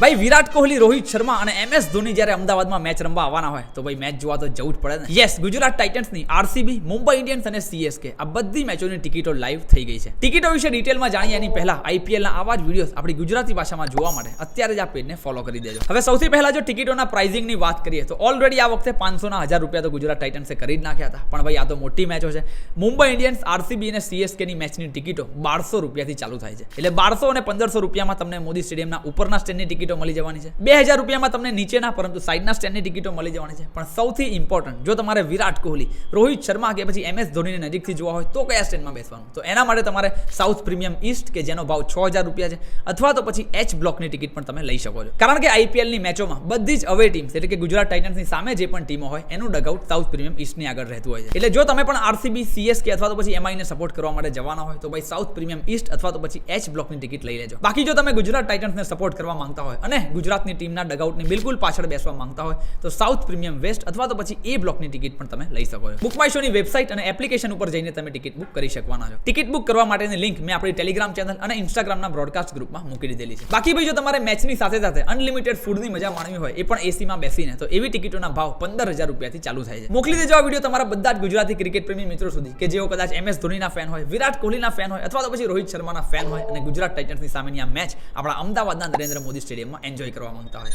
ભાઈ વિરાટ કોહલી, રોહિત શર્મા અને MS ધોની જ્યારે અમદાવાદમાં મેચ રમવા આવવાના હોય તો ભાઈ મેચ જોવા તો જવું જ પડે ને. યસ, ગુજરાત ટાઇટન્સની, RCB, મુંબઈ ઇન્ડિયન્સ અને CSK આ બધી મેચોની ટિકિટો લાઈવ થઈ ગઈ છે. ટિકિટો વિશે ડિટેલમાં જાણીએ એની પહેલા IPL ના આવા જ વિડીયોઝ આપણી ગુજરાતી ભાષામાં જોવા માટે અત્યારે જ આ પેજને ફોલો કરી દેજો. હવે સૌથી પહેલા જો ટિકિટોના પ્રાઇસિંગની વાત કરીએ તો ઓલરેડી આ વખતે 500ના 1000 રૂપિયા તો ગુજરાત ટાઇટન્સે કરી જ નાખ્યા હતા. પણ ભાઈ આ તો મોટી મેચો છે. મુંબઈ ઇન્ડિયન્સ, RCB અને CSK ની મેચની ટિકિટો 1200 રૂપિયાથી ચાલુ થાય છે. એટલે 1200 અને 1500 રૂપિયામાં તમને મોદી સ્ટેડિયમના ઉપરના સ્ટેન્ડની ટિકિટો મળી જવાની છે. 2000 રૂપિયામાં તમને નીચેના પરંતુ સાઈડના સ્ટેન્ડની ટિકિટો મળી જવાની છે. પણ સૌથી ઇમ્પોર્ટન્ટ, જો તમારે વિરાટ કોહલી, રોહિત શર્મા કે પછી MS ધોનીને નજીકથી જોવા હોય તો કયા સ્ટેન્ડમાં બેસવાનું? તો એના માટે તમારે સાઉથ પ્રીમિયમ ઈસ્ટ કે જેનો ભાવ 6000 રૂપિયા છે, અથવા તો પછી H બ્લોકની ટિકિટ પણ તમે લઈ શકો છો. કારણ કે IPLની મેચોમાં બધી જ અવે ટીમ્સ એટલે કે ગુજરાત ટાઇટન્સની સામે જે પણ ટીમો હોય એનું ડગઆઉટ સાઉથ પ્રીમિયમ ઈસ્ટની આગળ રહેતું હોય છે. એટલે જો તમે પણ RCB, CSK અથવા તો પછી MI ને સપોર્ટ કરવા માટે જવાના હોય તો ભાઈ સાઉથ પ્રીમિયમ ઈસ્ટ અથવા તો પછી H બ્લોકની ટિકિટ લઈ લેજો. બાકી જો તમે ગુજરાત ટાઇટન્સને સપોર્ટ કરવા માંગતા હોય અને ગુજરાતની ટીમના ડગઆઉટની બિલકુલ પાછળ બેસવા માંગતા હોય તો સાઉથ પ્રીમિયમ વેસ્ટ અથવા તો પછી A બ્લોકની ટિકિટ પણ તમે લઈ શકો છો. બુક માય શોની વેબસાઇટ અને એપ્લિકેશન ઉપર જઈને તમે ટિકિટ બુક કરી શકવાના છો. ટિકિટ બુક કરવા માટેની લિંક મેં આપણી ટેલિગ્રામ ચેનલ અને ઇન્સ્ટાગ્રામના બ્રોડકાસ્ટ ગ્રુપમાં મૂકી દીધેલી છે. બાકી ભાઈ જો તમારે મેચની સાથે સાથે અનલિમિટેડ ફૂડની મજા માણવી હોય એ પણ એસીમાં બેસીને, તો એવી ટિકિટોના ભાવ 15000 રૂપિયાથી ચાલુ થાય છે. મોકલી દેજો આ વિડીયો તમારા બધા જ ગુજરાતી ક્રિકેટ પ્રેમી મિત્રો સુધી કે જેઓ કદાચ MS ધોનીના ફેન હોય, વિરાટ કોહલીના ફેન હોય અથવા તો પછી રોહિત શર્માના ફેન હોય અને ગુજરાત ટાઇટન્સની સામેની આ મેચ આપણા અમદાવાદના નરેન્દ્ર મોદી સ્ટેડિયમમાં એન્જોય કરવા માંગતા હોય.